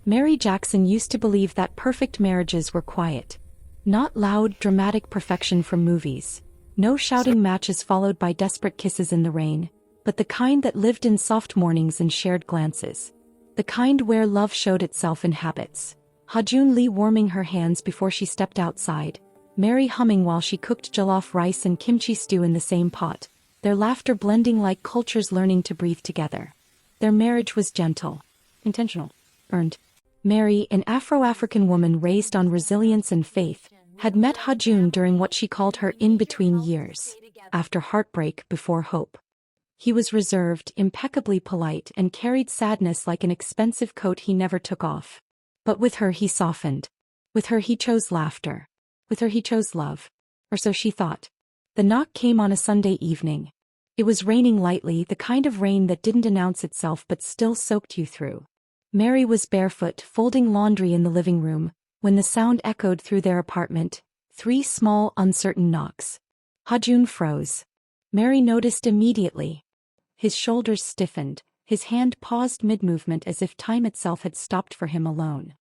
Mary Jackson used to believe that perfect marriages were quiet. Not loud, dramatic perfection from movies. No shouting matches followed by desperate kisses in the rain, but the kind that lived in soft mornings and shared glances. The kind where love showed itself in habits. Ha-Jun Lee warming her hands before she stepped outside. Mary humming while she cooked jollof rice and kimchi stew in the same pot, their laughter blending like cultures learning to breathe together. Their marriage was gentle, intentional, earned. Mary, an Afro-African woman raised on resilience and faith, had met Ha-Jun during what she called her in-between years, after heartbreak before hope. He was reserved, impeccably polite, and carried sadness like an expensive coat he never took off. But with her he softened. With her he chose laughter. With her he chose love. Or so she thought. The knock came on a Sunday evening. It was raining lightly, the kind of rain that didn't announce itself but still soaked you through. Mary was barefoot, folding laundry in the living room, when the sound echoed through their apartment, 3 small, uncertain knocks. Ha-Jun froze. Mary noticed immediately. His shoulders stiffened, his hand paused mid-movement as if time itself had stopped for him alone.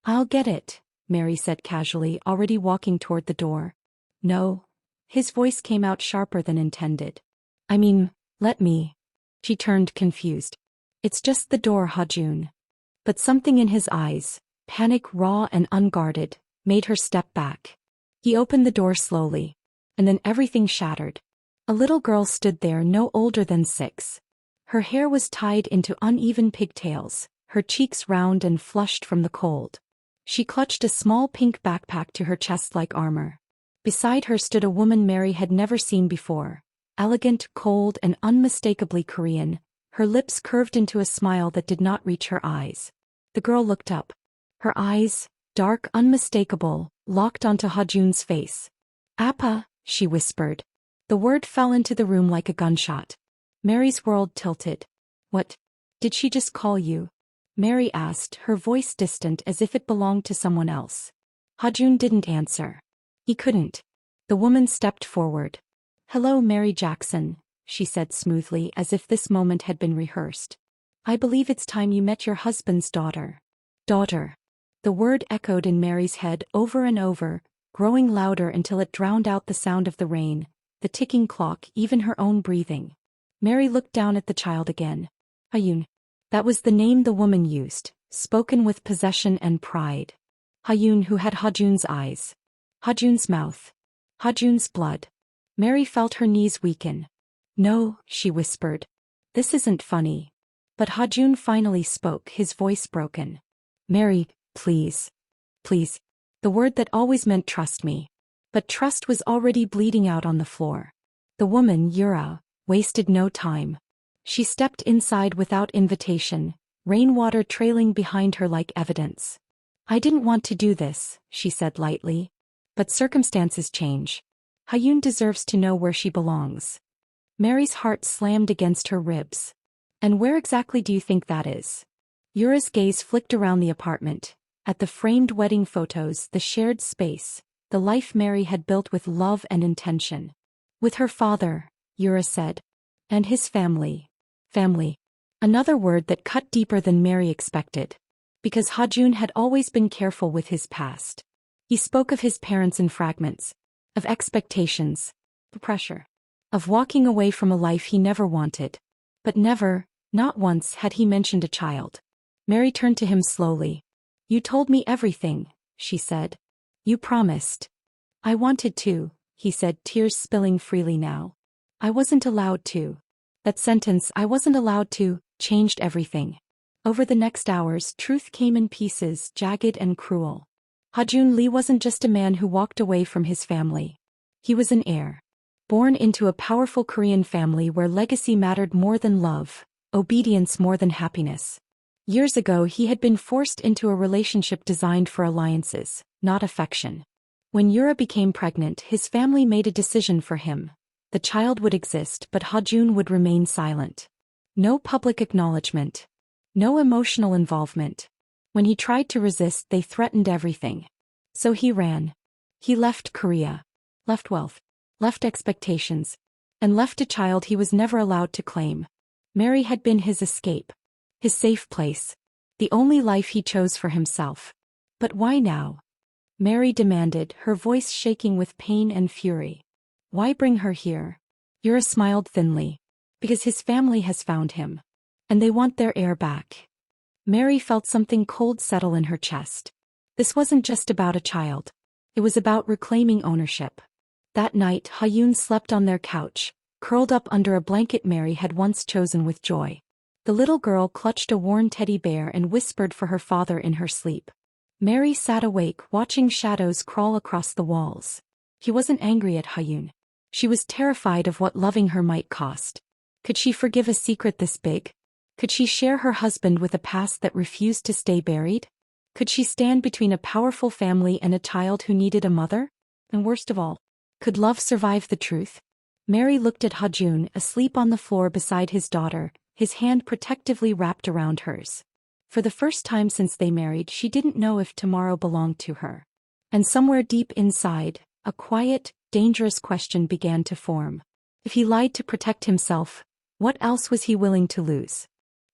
"I'll get it," Mary said casually, already walking toward the door. "No." His voice came out sharper than intended. "I mean, let me." She turned confused. "It's just the door, Ha-Jun." But something in his eyes, panic raw and unguarded, made her step back. He opened the door slowly. And then everything shattered. A little girl stood there no older than 6. Her hair was tied into uneven pigtails, her cheeks round and flushed from the cold. She clutched a small pink backpack to her chest like armor. Beside her stood a woman Mary had never seen before, elegant, cold, and unmistakably Korean, her lips curved into a smile that did not reach her eyes. The girl looked up. Her eyes, dark, unmistakable, locked onto Ha-Jun's face. "Appa," she whispered. The word fell into the room like a gunshot. Mary's world tilted. "What? Did she just call you?" Mary asked, her voice distant as if it belonged to someone else. Ha-Jun didn't answer. He couldn't. The woman stepped forward. "Hello, Mary Jackson," she said smoothly as if this moment had been rehearsed. "I believe it's time you met your husband's daughter." Daughter. The word echoed in Mary's head over and over, growing louder until it drowned out the sound of the rain, the ticking clock, even her own breathing. Mary looked down at the child again. Ha-Jun. That was the name the woman used, spoken with possession and pride. Ha-Jun, who had Ha-Jun's eyes. Ha-Jun's mouth. Ha-Jun's blood. Mary felt her knees weaken. "No," she whispered. "This isn't funny." But Ha-Jun finally spoke, his voice broken. "Mary, please. Please." The word that always meant trust me. But trust was already bleeding out on the floor. The woman, Yura, wasted no time. She stepped inside without invitation, rainwater trailing behind her like evidence. "I didn't want to do this," she said lightly. "But circumstances change. Ha-Jun deserves to know where she belongs." Mary's heart slammed against her ribs. "And where exactly do you think that is?" Yura's gaze flicked around the apartment, at the framed wedding photos, the shared space, the life Mary had built with love and intention. "With her father," Yura said. "And his family." Family. Another word that cut deeper than Mary expected. Because Ha-Jun had always been careful with his past. He spoke of his parents in fragments. Of expectations. Of pressure. Of walking away from a life he never wanted. But never, not once, had he mentioned a child. Mary turned to him slowly. "You told me everything," she said. "You promised." "I wanted to," he said, tears spilling freely now. "I wasn't allowed to." That sentence, "I wasn't allowed to," changed everything. Over the next hours, truth came in pieces, jagged and cruel. Ha-Jun Lee wasn't just a man who walked away from his family. He was an heir. Born into a powerful Korean family where legacy mattered more than love, obedience more than happiness. Years ago he had been forced into a relationship designed for alliances, not affection. When Yura became pregnant, his family made a decision for him. The child would exist, but Ha-Jun would remain silent. No public acknowledgement. No emotional involvement. When he tried to resist, they threatened everything. So he ran. He left Korea. Left wealth. Left expectations. And left a child he was never allowed to claim. Mary had been his escape. His safe place. The only life he chose for himself. But why now? Mary demanded, her voice shaking with pain and fury. Why bring her here? Yura smiled thinly. Because his family has found him. And they want their heir back. Mary felt something cold settle in her chest. This wasn't just about a child. It was about reclaiming ownership. That night, Ha-yoon slept on their couch, curled up under a blanket Mary had once chosen with joy. The little girl clutched a worn teddy bear and whispered for her father in her sleep. Mary sat awake, watching shadows crawl across the walls. He wasn't angry at Ha-yoon. She was terrified of what loving her might cost. Could she forgive a secret this big? Could she share her husband with a past that refused to stay buried? Could she stand between a powerful family and a child who needed a mother? And worst of all, could love survive the truth? Mary looked at Ha-joon, asleep on the floor beside his daughter, his hand protectively wrapped around hers. For the first time since they married, she didn't know if tomorrow belonged to her. And somewhere deep inside, a quiet, dangerous question began to form. If he lied to protect himself, what else was he willing to lose?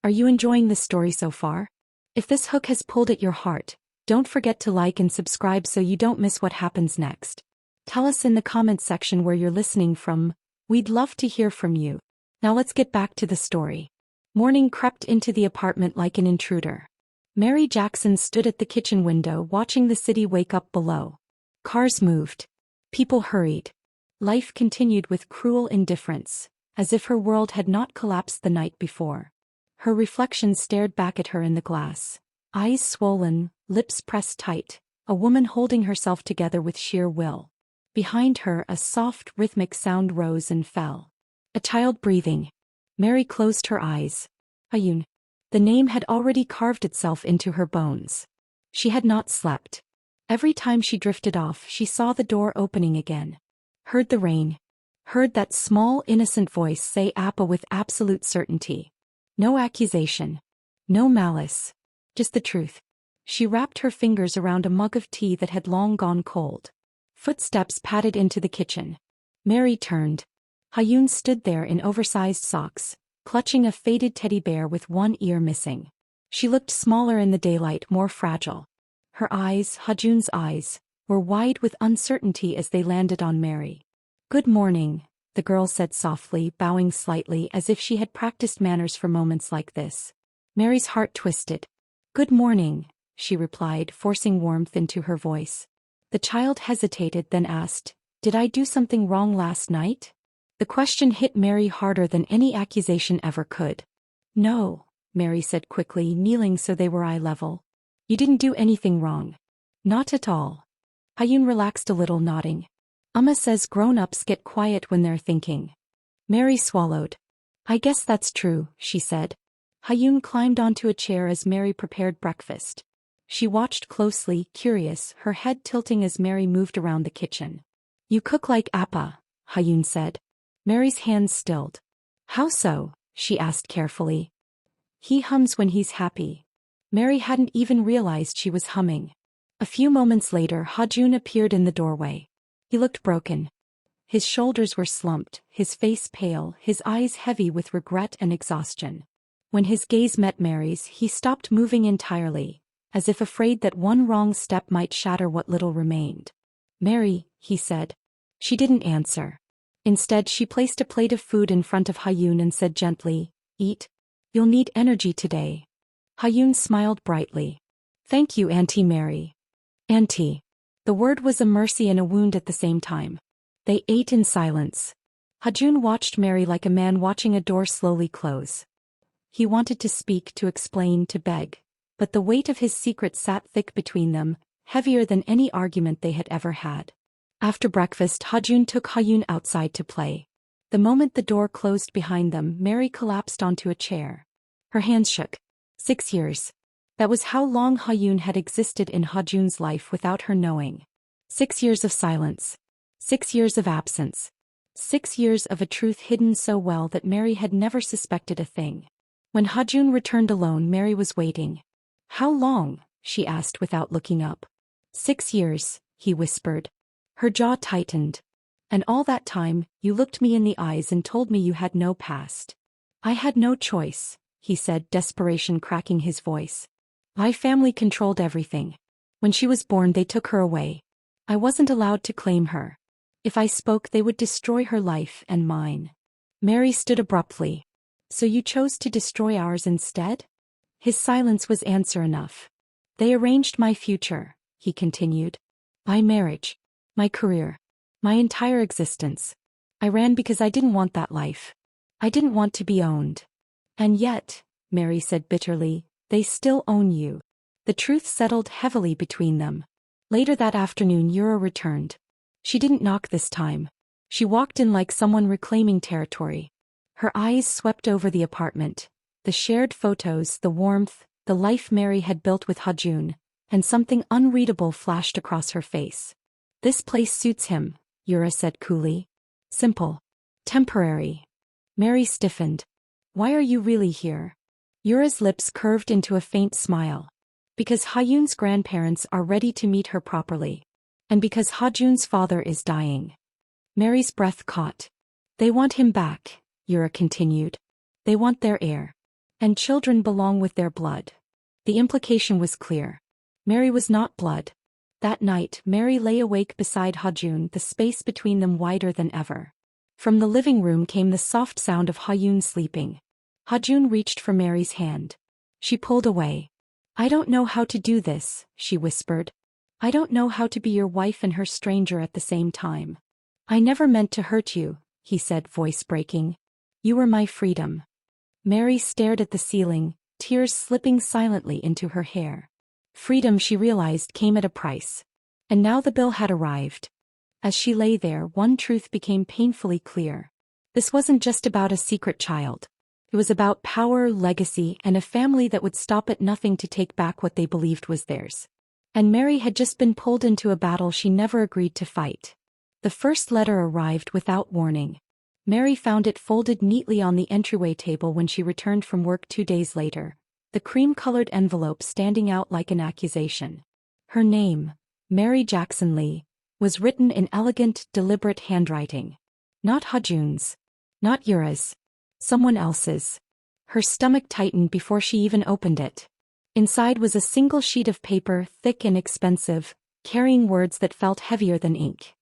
Are you enjoying this story so far? If this hook has pulled at your heart, don't forget to like and subscribe so you don't miss what happens next. Tell us in the comments section where you're listening from. We'd love to hear from you. Now let's get back to the story. Morning crept into the apartment like an intruder. Mary Jackson stood at the kitchen window watching the city wake up below. Cars moved. People hurried. Life continued with cruel indifference, as if her world had not collapsed the night before. Her reflection stared back at her in the glass. Eyes swollen, lips pressed tight, a woman holding herself together with sheer will. Behind her, a soft, rhythmic sound rose and fell. A child breathing. Mary closed her eyes. Ha-yoon. The name had already carved itself into her bones. She had not slept. Every time she drifted off, she saw the door opening again. Heard the rain. Heard that small, innocent voice say Appa with absolute certainty. No accusation. No malice. Just the truth. She wrapped her fingers around a mug of tea that had long gone cold. Footsteps padded into the kitchen. Mary turned. Ha-yoon stood there in oversized socks, clutching a faded teddy bear with one ear missing. She looked smaller in the daylight, more fragile. Her eyes, Ha-joon's eyes, were wide with uncertainty as they landed on Mary. "Good morning," the girl said softly, bowing slightly as if she had practiced manners for moments like this. Mary's heart twisted. "Good morning," she replied, forcing warmth into her voice. The child hesitated, then asked, "Did I do something wrong last night?" The question hit Mary harder than any accusation ever could. "No," Mary said quickly, kneeling so they were eye level. "You didn't do anything wrong. Not at all." Ha-yoon relaxed a little, nodding. "Amma says grown-ups get quiet when they're thinking." Mary swallowed. "I guess that's true," she said. Ha-yoon climbed onto a chair as Mary prepared breakfast. She watched closely, curious, her head tilting as Mary moved around the kitchen. "You cook like Appa," Ha-yoon said. Mary's hands stilled. "How so?" she asked carefully. "He hums when he's happy." Mary hadn't even realized she was humming. A few moments later, Ha-joon appeared in the doorway. He looked broken. His shoulders were slumped, his face pale, his eyes heavy with regret and exhaustion. When his gaze met Mary's, he stopped moving entirely, as if afraid that one wrong step might shatter what little remained. "Mary," he said. She didn't answer. Instead, she placed a plate of food in front of Ha-yoon and said gently, "Eat. You'll need energy today." Ha-yoon smiled brightly. "Thank you, Auntie Mary." "Auntie." The word was a mercy and a wound at the same time. They ate in silence. Ha-joon watched Mary like a man watching a door slowly close. He wanted to speak, to explain, to beg, but the weight of his secret sat thick between them, heavier than any argument they had ever had. After breakfast, Ha-joon took Ha-yoon outside to play. The moment the door closed behind them, Mary collapsed onto a chair. Her hands shook. 6 years. That was how long Ha-yoon had existed in Ha-joon's life without her knowing. 6 years of silence. 6 years of absence. 6 years of a truth hidden so well that Mary had never suspected a thing. When Ha-joon returned alone, Mary was waiting. "How long?" she asked without looking up. 6 years, he whispered. Her jaw tightened. "And all that time, you looked me in the eyes and told me you had no past." "I had no choice," he said, desperation cracking his voice. My family controlled everything. When she was born, they took her away. I wasn't allowed to claim her. If I spoke, they would destroy her life and mine. Mary stood abruptly. So you chose to destroy ours instead? His silence was answer enough. They arranged my future, he continued. My marriage. My career. My entire existence. I ran because I didn't want that life. I didn't want to be owned. And yet, Mary said bitterly, they still own you. The truth settled heavily between them. Later that afternoon, Yura returned. She didn't knock this time. She walked in like someone reclaiming territory. Her eyes swept over the apartment, the shared photos, the warmth, the life Mary had built with Hajun, and something unreadable flashed across her face. This place suits him, Yura said coolly. Simple. Temporary. Mary stiffened. Why are you really here? Yura's lips curved into a faint smile. Because Hayun's grandparents are ready to meet her properly. And because Hajun's father is dying. Mary's breath caught. They want him back, Yura continued. They want their heir. And children belong with their blood. The implication was clear. Mary was not blood. That night, Mary lay awake beside Hajun, the space between them wider than ever. From the living room came the soft sound of Hayun sleeping. Hajun reached for Mary's hand. She pulled away. I don't know how to do this, she whispered. I don't know how to be your wife and her stranger at the same time. I never meant to hurt you, he said, voice breaking. You were my freedom. Mary stared at the ceiling, tears slipping silently into her hair. Freedom, she realized, came at a price. And now the bill had arrived. As she lay there, one truth became painfully clear. This wasn't just about a secret child. It was about power, legacy, and a family that would stop at nothing to take back what they believed was theirs. And Mary had just been pulled into a battle she never agreed to fight. The first letter arrived without warning. Mary found it folded neatly on the entryway table when she returned from work 2 days later, the cream-colored envelope standing out like an accusation. Her name, Mary Jackson Lee, was written in elegant, deliberate handwriting. Not Hajun's. Not Yura's. Someone else's. Her stomach tightened before she even opened it. Inside was a single sheet of paper, thick and expensive, carrying words that felt heavier than ink.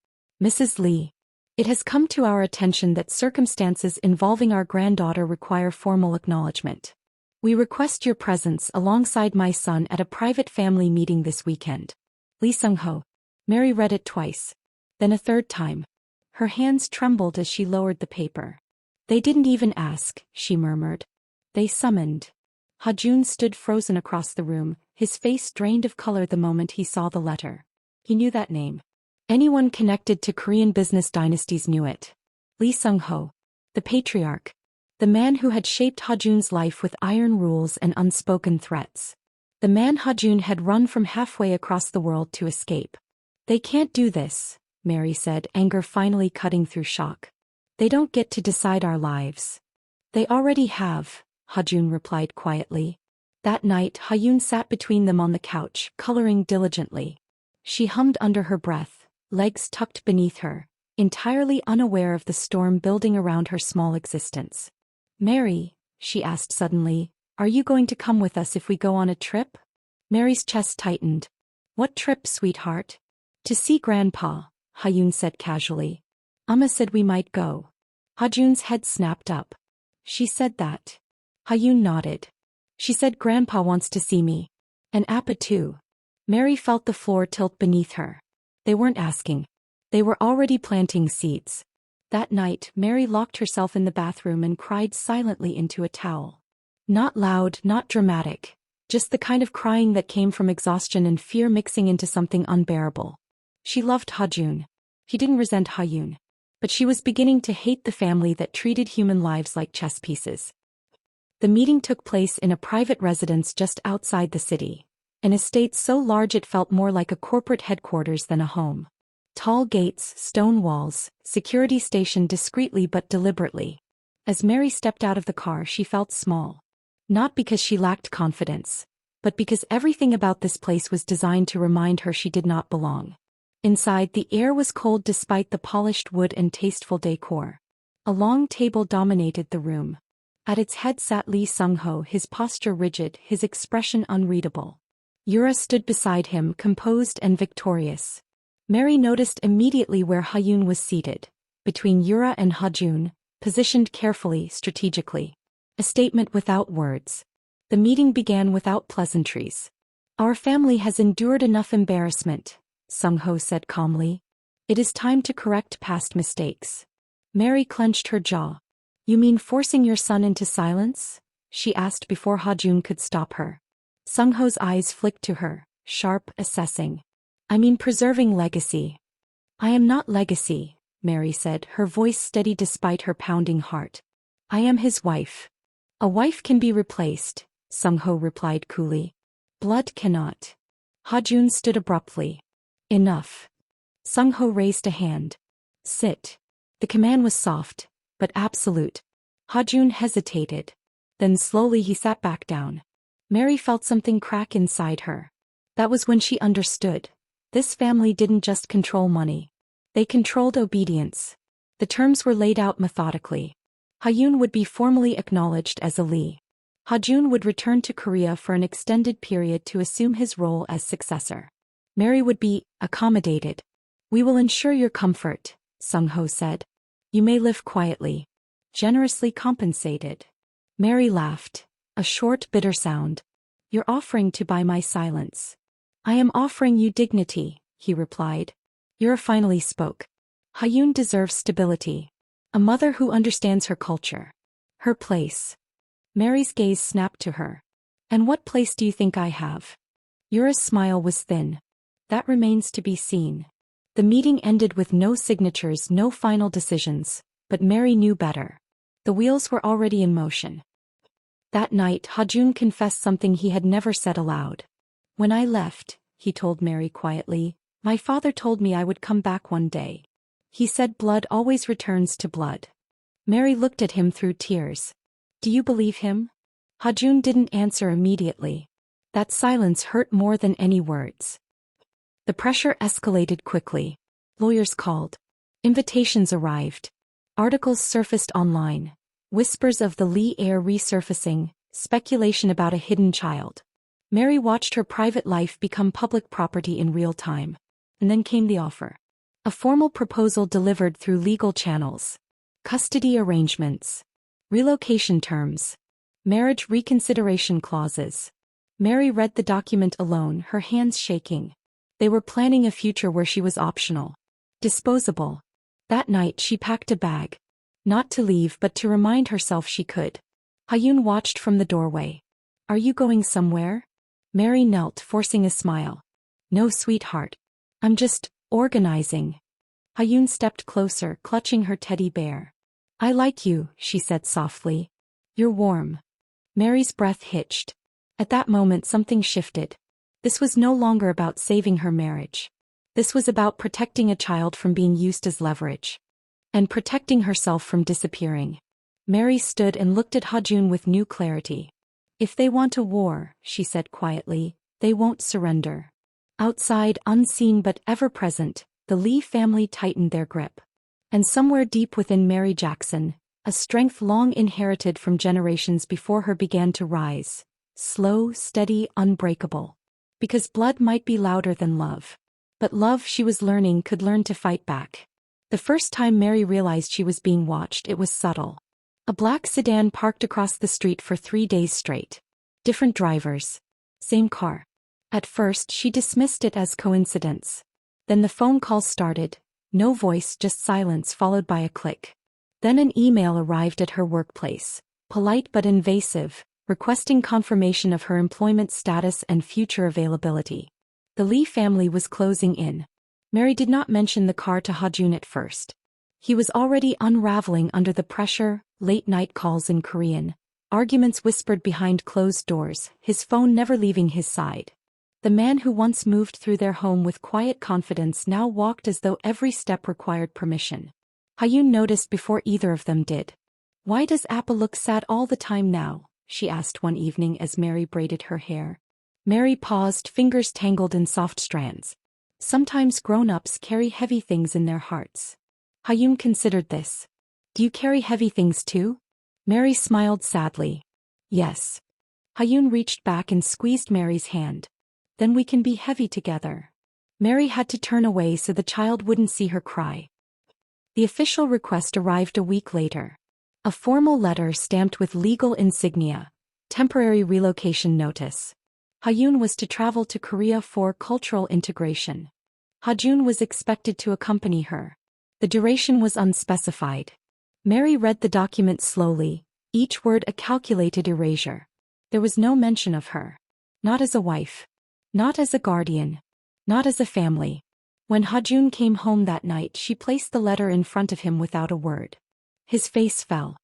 Mrs. Lee. It has come to our attention that circumstances involving our granddaughter require formal acknowledgement. We request your presence alongside my son at a private family meeting this weekend. Lee Sung-ho. Mary read it twice. Then a third time. Her hands trembled as she lowered the paper. They didn't even ask, she murmured. They summoned. Hajun stood frozen across the room, his face drained of color the moment he saw the letter. He knew that name. Anyone connected to Korean business dynasties knew it. Lee Sung-ho. The patriarch. The man who had shaped Hajun's life with iron rules and unspoken threats. The man Hajun had run from halfway across the world to escape. They can't do this, Mary said, anger finally cutting through shock. They don't get to decide our lives. They already have, Hajun replied quietly. That night, Hayun sat between them on the couch, coloring diligently. She hummed under her breath, legs tucked beneath her, entirely unaware of the storm building around her small existence. Mary, she asked suddenly, are you going to come with us if we go on a trip? Mary's chest tightened. What trip, sweetheart? To see Grandpa, Hayun said casually. Amma said we might go. Hajun's head snapped up. She said that. Hayun nodded. She said Grandpa wants to see me. And Appa too. Mary felt the floor tilt beneath her. They weren't asking. They were already planting seeds. That night, Mary locked herself in the bathroom and cried silently into a towel. Not loud, not dramatic. Just the kind of crying that came from exhaustion and fear mixing into something unbearable. She loved Hajun. He didn't resent Hayun. But she was beginning to hate the family that treated human lives like chess pieces. The meeting took place in a private residence just outside the city. An estate so large it felt more like a corporate headquarters than a home. Tall gates, stone walls, security stationed discreetly but deliberately. As Mary stepped out of the car, she felt small. Not because she lacked confidence, but because everything about this place was designed to remind her she did not belong. Inside, the air was cold despite the polished wood and tasteful decor. A long table dominated the room. At its head sat Lee Sung-ho, his posture rigid, his expression unreadable. Yura stood beside him, composed and victorious. Mary noticed immediately where Ha-yoon was seated, between Yura and Ha-jun, positioned carefully, strategically. A statement without words. The meeting began without pleasantries. "Our family has endured enough embarrassment," Sung-ho said calmly. "It is time to correct past mistakes." Mary clenched her jaw. "You mean forcing your son into silence?" she asked before Ha-jun could stop her. Sung-ho's eyes flicked to her, sharp, assessing. "I mean preserving legacy." "I am not legacy," Mary said, her voice steady despite her pounding heart. "I am his wife." "A wife can be replaced," Sung-ho replied coolly. "Blood cannot." Ha-jun stood abruptly. "Enough." Sung-ho raised a hand. "Sit." The command was soft, but absolute. Ha-jun hesitated. Then slowly he sat back down. Mary felt something crack inside her. That was when she understood. This family didn't just control money. They controlled obedience. The terms were laid out methodically. Ha-yoon would be formally acknowledged as a Lee. Ha-jun would return to Korea for an extended period to assume his role as successor. Mary would be accommodated. "We will ensure your comfort," Sung-ho said. "You may live quietly. Generously compensated." Mary laughed. A short, bitter sound. "You're offering to buy my silence." "I am offering you dignity," he replied. Yura finally spoke. "Ha-yoon deserves stability. A mother who understands her culture. Her place." Mary's gaze snapped to her. "And what place do you think I have?" Yura's smile was thin. "That remains to be seen." The meeting ended with no signatures, no final decisions, but Mary knew better. The wheels were already in motion. That night, Ha-jun confessed something he had never said aloud. "When I left," he told Mary quietly, "my father told me I would come back one day. He said blood always returns to blood." Mary looked at him through tears. "Do you believe him?" Ha-jun didn't answer immediately. That silence hurt more than any words. The pressure escalated quickly. Lawyers called. Invitations arrived. Articles surfaced online. Whispers of the Lee heir resurfacing, speculation about a hidden child. Mary watched her private life become public property in real time. And then came the offer. A formal proposal delivered through legal channels. Custody arrangements. Relocation terms. Marriage reconsideration clauses. Mary read the document alone, her hands shaking. They were planning a future where she was optional. Disposable. That night she packed a bag. Not to leave but to remind herself she could. Ha-yoon watched from the doorway. "Are you going somewhere?" Mary knelt, forcing a smile. "No, sweetheart. I'm just organizing." Ha-yoon stepped closer, clutching her teddy bear. "I like you," she said softly. "You're warm." Mary's breath hitched. At that moment something shifted. This was no longer about saving her marriage. This was about protecting a child from being used as leverage. And protecting herself from disappearing. Mary stood and looked at Ha-jun with new clarity. "If they want a war," she said quietly, "they won't surrender." Outside, unseen but ever-present, the Lee family tightened their grip. And somewhere deep within Mary Jackson, a strength long inherited from generations before her began to rise. Slow, steady, unbreakable. Because blood might be louder than love. But love, she was learning, could learn to fight back. The first time Mary realized she was being watched, it was subtle. A black sedan parked across the street for 3 days straight. Different drivers. Same car. At first, she dismissed it as coincidence. Then the phone calls started. No voice, just silence followed by a click. Then an email arrived at her workplace. Polite but invasive, requesting confirmation of her employment status and future availability. The Lee family was closing in. Mary did not mention the car to Ha-jun at first. He was already unraveling under the pressure, late-night calls in Korean, arguments whispered behind closed doors, his phone never leaving his side. The man who once moved through their home with quiet confidence now walked as though every step required permission. Ha-yoon noticed before either of them did. "Why does Appa look sad all the time now?" she asked one evening as Mary braided her hair. Mary paused, fingers tangled in soft strands. "Sometimes grown-ups carry heavy things in their hearts." Ha-yoon considered this. "Do you carry heavy things too?" Mary smiled sadly. Yes. Hyun reached back and squeezed Mary's hand. Then we can be heavy together. Mary had to turn away so the child wouldn't see her cry. The official request arrived a week later. A formal letter stamped with legal insignia, temporary relocation notice. Hyun was to travel to Korea for cultural integration. Hajun was expected to accompany her. The duration was unspecified. Mary read the document slowly, each word a calculated erasure. There was no mention of her. Not as a wife. Not as a guardian. Not as a family. When Hajun came home that night, she placed the letter in front of him without a word. His face fell.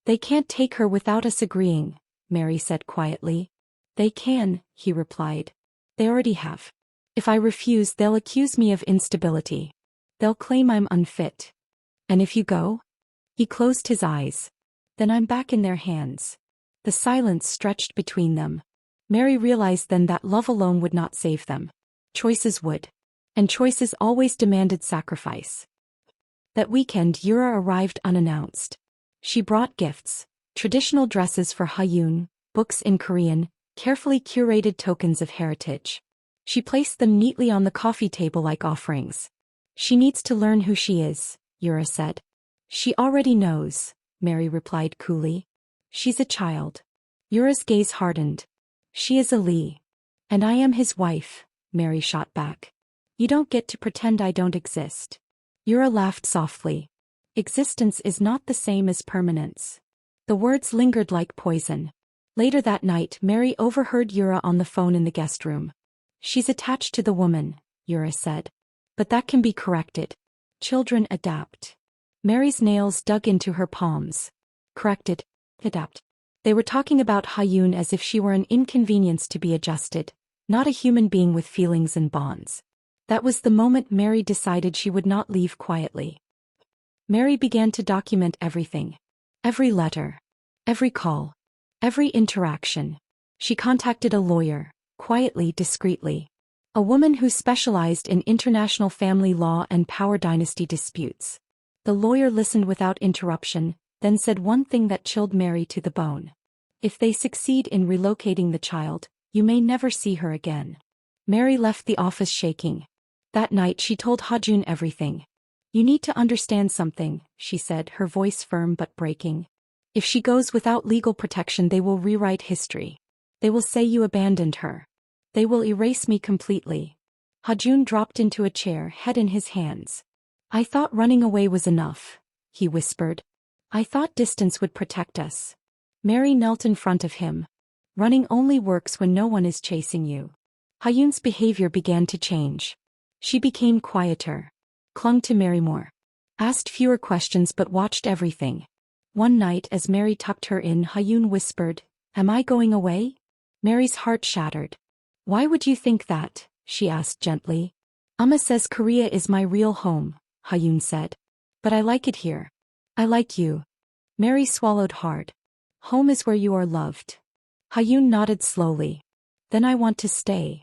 They can't take her without us agreeing, Mary said quietly. They can, he replied. They already have. If I refuse, they'll accuse me of instability. They'll claim I'm unfit. And if you go? He closed his eyes. Then I'm back in their hands. The silence stretched between them. Mary realized then that love alone would not save them. Choices would. And choices always demanded sacrifice. That weekend, Yura arrived unannounced. She brought gifts, traditional dresses for Hyun, books in Korean, carefully curated tokens of heritage. She placed them neatly on the coffee table like offerings. She needs to learn who she is, Yura said. She already knows, Mary replied coolly. She's a child. Yura's gaze hardened. She is a Lee. And I am his wife, Mary shot back. You don't get to pretend I don't exist. Yura laughed softly. Existence is not the same as permanence. The words lingered like poison. Later that night, Mary overheard Yura on the phone in the guest room. She's attached to the woman, Yura said. But that can be corrected. Children adapt. Mary's nails dug into her palms. Corrected. Adapt. They were talking about Hyun as if she were an inconvenience to be adjusted, not a human being with feelings and bonds. That was the moment Mary decided she would not leave quietly. Mary began to document everything. Every letter. Every call. Every interaction. She contacted a lawyer, quietly, discreetly. A woman who specialized in international family law and power dynasty disputes. The lawyer listened without interruption, then said one thing that chilled Mary to the bone. If they succeed in relocating the child, you may never see her again. Mary left the office shaking. That night she told Hajun everything. You need to understand something, she said, her voice firm but breaking. If she goes without legal protection, they will rewrite history. They will say you abandoned her. They will erase me completely. Hajun dropped into a chair, head in his hands. I thought running away was enough, he whispered. I thought distance would protect us. Mary knelt in front of him. Running only works when no one is chasing you. Hyun's behavior began to change. She became quieter. Clung to Mary more. Asked fewer questions but watched everything. One night as Mary tucked her in, Hyun whispered, Am I going away? Mary's heart shattered. Why would you think that? She asked gently. Amma says Korea is my real home, Hyun said. But I like it here. I like you. Mary swallowed hard. Home is where you are loved. Hyun nodded slowly. Then I want to stay.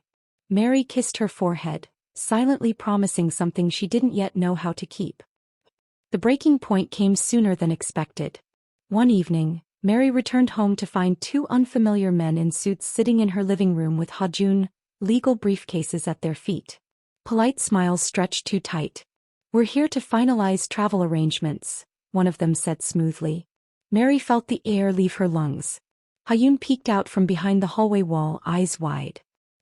Mary kissed her forehead, silently promising something she didn't yet know how to keep. The breaking point came sooner than expected. One evening, Mary returned home to find two unfamiliar men in suits sitting in her living room with Hajun, legal briefcases at their feet. Polite smiles stretched too tight. We're here to finalize travel arrangements, one of them said smoothly. Mary felt the air leave her lungs. Hyun peeked out from behind the hallway wall, eyes wide.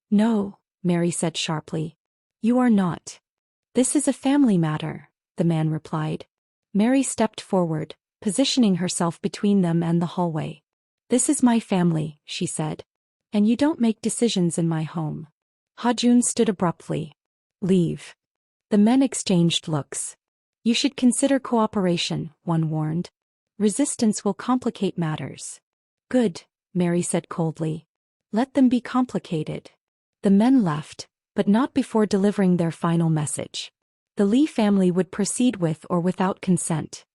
No, Mary said sharply. You are not. This is a family matter, the man replied. Mary stepped forward, positioning herself between them and the hallway. This is my family, she said. And you don't make decisions in my home. Hajun stood abruptly. Leave. The men exchanged looks. You should consider cooperation, one warned. Resistance will complicate matters. Good, Mary said coldly. Let them be complicated. The men left, but not before delivering their final message. The Lee family would proceed with or without consent.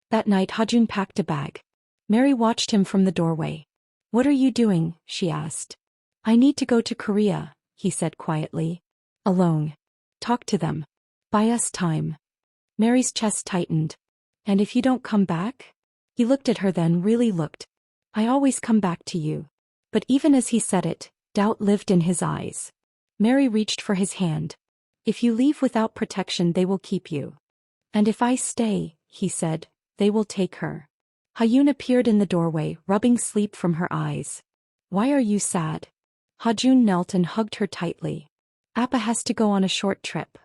That night Hajun packed a bag. Mary watched him from the doorway. What are you doing? She asked. I need to go to Korea, he said quietly. Alone. Talk to them. Buy us time. Mary's chest tightened. And if you don't come back? He looked at her, then really looked. I always come back to you. But even as he said it, doubt lived in his eyes. Mary reached for his hand. If you leave without protection, they will keep you. And if I stay, he said, they will take her. Ha-yoon appeared in the doorway, rubbing sleep from her eyes. Why are you sad? Ha-joon knelt and hugged her tightly. Appa has to go on a short trip.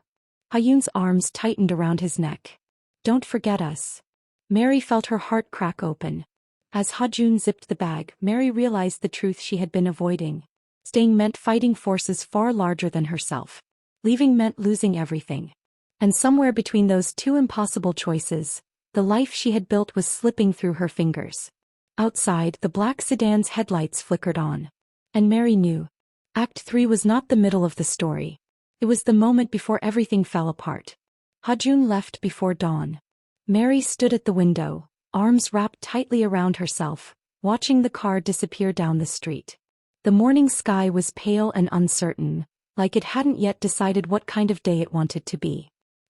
Ha-yoon's arms tightened around his neck. Don't forget us. Mary felt her heart crack open. As Ha-joon zipped the bag, Mary realized the truth she had been avoiding. Staying meant fighting forces far larger than herself. Leaving meant losing everything. And somewhere between those two impossible choices, the life she had built was slipping through her fingers. Outside, the black sedan's headlights flickered on. And Mary knew. Act 3 was not the middle of the story. It was the moment before everything fell apart. Ha-joon left before dawn. Mary stood at the window, arms wrapped tightly around herself, watching the car disappear down the street. The morning sky was pale and uncertain, like it hadn't yet decided what kind of day it wanted to be.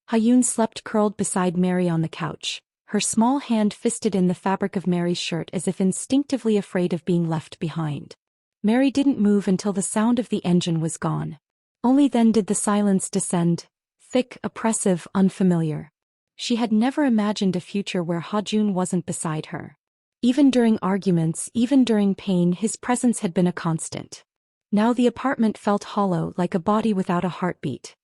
Ha-yoon slept curled beside Mary on the couch, her small hand fisted in the fabric of Mary's shirt as if instinctively afraid of being left behind. Mary didn't move until the sound of the engine was gone. Only then did the silence descend, thick, oppressive, unfamiliar. She had never imagined a future where Ha-joon wasn't beside her. Even during arguments, even during pain, his presence had been a constant. Now the apartment felt hollow, like a body without a heartbeat.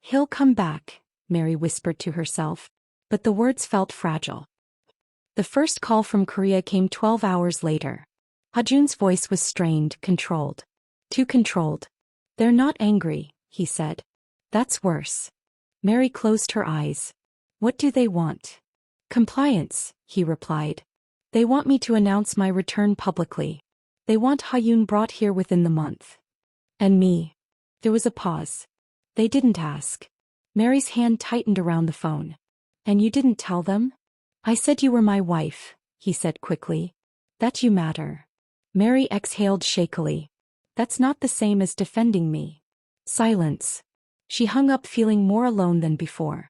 He'll come back, Mary whispered to herself, but the words felt fragile. The first call from Korea came 12 hours later. Ha-joon's voice was strained, controlled. Too controlled. They're not angry, he said. That's worse. Mary closed her eyes. What do they want? Compliance, he replied. They want me to announce my return publicly. They want Ha-yoon brought here within the month. And me. There was a pause. They didn't ask. Mary's hand tightened around the phone. And you didn't tell them? I said you were my wife, he said quickly. That you matter. Mary exhaled shakily. That's not the same as defending me. Silence. She hung up, feeling more alone than before.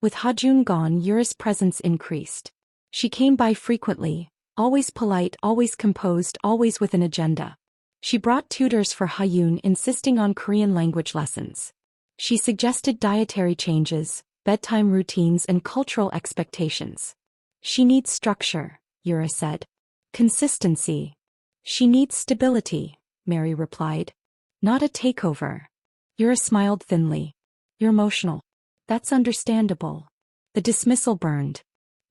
With Ha-joon gone, Yura's presence increased. She came by frequently, always polite, always composed, always with an agenda. She brought tutors for Ha-yoon, insisting on Korean language lessons. She suggested dietary changes, bedtime routines, and cultural expectations. She needs structure, Yura said. Consistency. She needs stability, Mary replied. Not a takeover. Yura smiled thinly. You're emotional. That's understandable. The dismissal burned.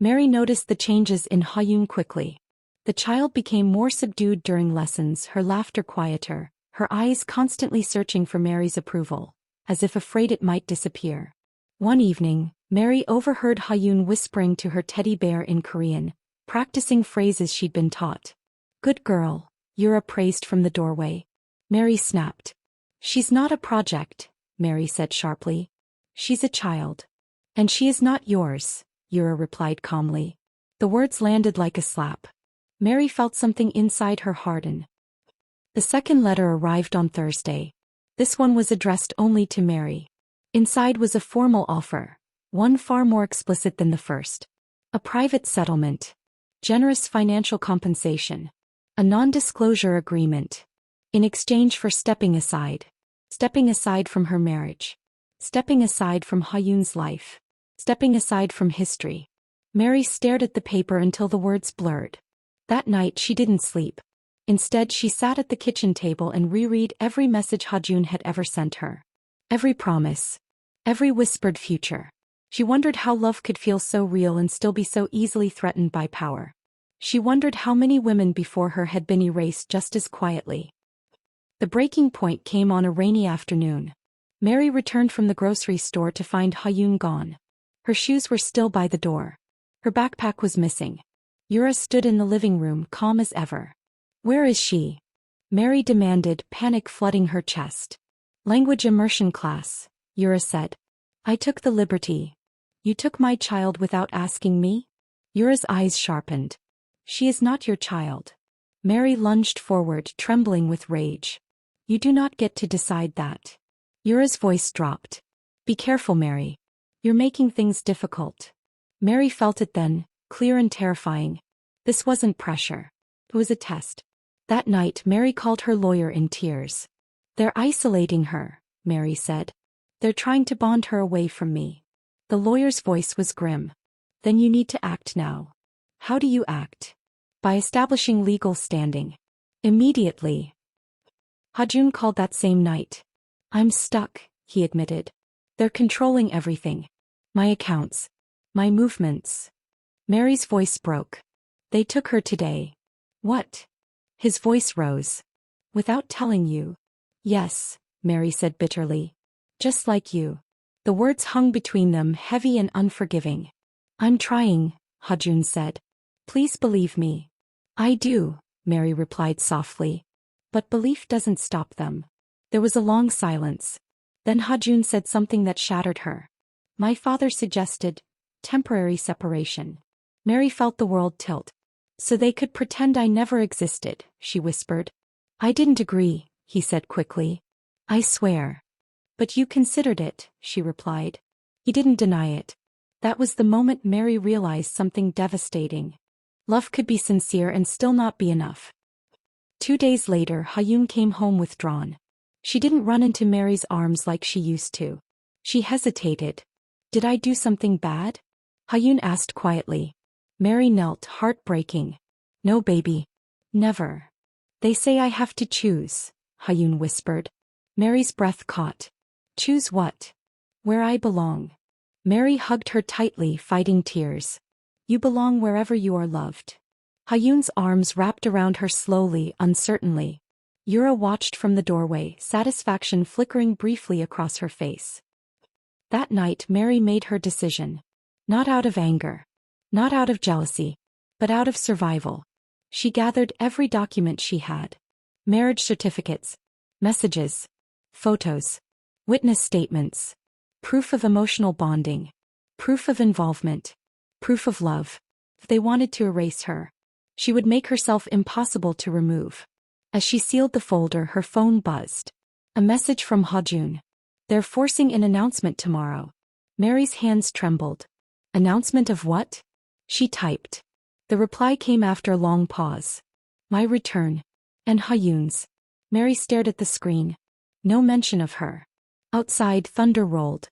Mary noticed the changes in Ha-yoon quickly. The child became more subdued during lessons, her laughter quieter, her eyes constantly searching for Mary's approval, as if afraid it might disappear. One evening, Mary overheard Ha-yoon whispering to her teddy bear in Korean, practicing phrases she'd been taught. Good girl, Yura praised from the doorway. Mary snapped. She's not a project, Mary said sharply. She's a child. And she is not yours, Yura replied calmly. The words landed like a slap. Mary felt something inside her harden. The second letter arrived on Thursday. This one was addressed only to Mary. Inside was a formal offer, one far more explicit than the first. A private settlement. Generous financial compensation. A non-disclosure agreement. In exchange for stepping aside. Stepping aside from her marriage. Stepping aside from Ha-yoon's life. Stepping aside from history. Mary stared at the paper until the words blurred. That night she didn't sleep. Instead, she sat at the kitchen table and reread every message Ha-joon had ever sent her. Every promise. Every whispered future. She wondered how love could feel so real and still be so easily threatened by power. She wondered how many women before her had been erased just as quietly. The breaking point came on a rainy afternoon. Mary returned from the grocery store to find Ha-yoon gone. Her shoes were still by the door. Her backpack was missing. Yura stood in the living room, calm as ever. Where is she? Mary demanded, panic flooding her chest. Language immersion class, Yura said. I took the liberty. You took my child without asking me? Yura's eyes sharpened. She is not your child. Mary lunged forward, trembling with rage. You do not get to decide that. Yura's voice dropped. Be careful, Mary. You're making things difficult. Mary felt it then, clear and terrifying. This wasn't pressure. It was a test. That night, Mary called her lawyer in tears. "They're isolating her," Mary said. "They're trying to bond her away from me." The lawyer's voice was grim. "Then you need to act now." "How do you act?" "By establishing legal standing. Immediately." Hajun called that same night. "I'm stuck," he admitted. "They're controlling everything. My accounts. My movements." Mary's voice broke. "They took her today." "What?" His voice rose. "Without telling you." "Yes," Mary said bitterly. "Just like you." The words hung between them, heavy and unforgiving. "I'm trying," Hajun said. "Please believe me." "I do," Mary replied softly. "But belief doesn't stop them." There was a long silence. Then Hajun said something that shattered her. "My father suggested temporary separation." Mary felt the world tilt. "So they could pretend I never existed," she whispered. "I didn't agree," he said quickly. "I swear." "But you considered it," she replied. He didn't deny it. That was the moment Mary realized something devastating. Love could be sincere and still not be enough. 2 days later, Hayun came home withdrawn. She didn't run into Mary's arms like she used to. She hesitated. "Did I do something bad?" Hayun asked quietly. Mary knelt, heartbreaking. "No, baby. Never." "They say I have to choose," Hayun whispered. Mary's breath caught. "Choose what?" "Where I belong." Mary hugged her tightly, fighting tears. "You belong wherever you are loved." Hayun's arms wrapped around her slowly, uncertainly. Yura watched from the doorway, satisfaction flickering briefly across her face. That night, Mary made her decision. Not out of anger. Not out of jealousy. But out of survival. She gathered every document she had. Marriage certificates. Messages. Photos. Witness statements. Proof of emotional bonding. Proof of involvement. Proof of love. If they wanted to erase her, she would make herself impossible to remove. As she sealed the folder, her phone buzzed. A message from Hajun. "They're forcing an announcement tomorrow." Mary's hands trembled. "Announcement of what?" She typed. The reply came after a long pause. "My return." And Hayun's. Mary stared at the screen. No mention of her. Outside, thunder rolled.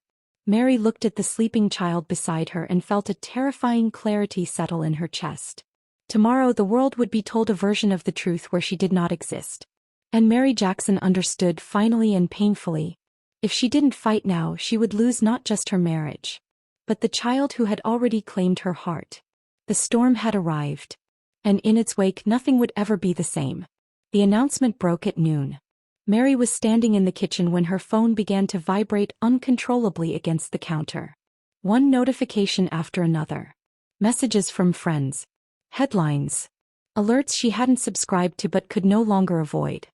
Mary looked at the sleeping child beside her and felt a terrifying clarity settle in her chest. Tomorrow the world would be told a version of the truth where she did not exist. And Mary Jackson understood finally and painfully. If she didn't fight now, she would lose not just her marriage, but the child who had already claimed her heart. The storm had arrived. And in its wake nothing would ever be the same. The announcement broke at noon. Mary was standing in the kitchen when her phone began to vibrate uncontrollably against the counter. One notification after another. Messages from friends. Headlines. Alerts she hadn't subscribed to but could no longer avoid.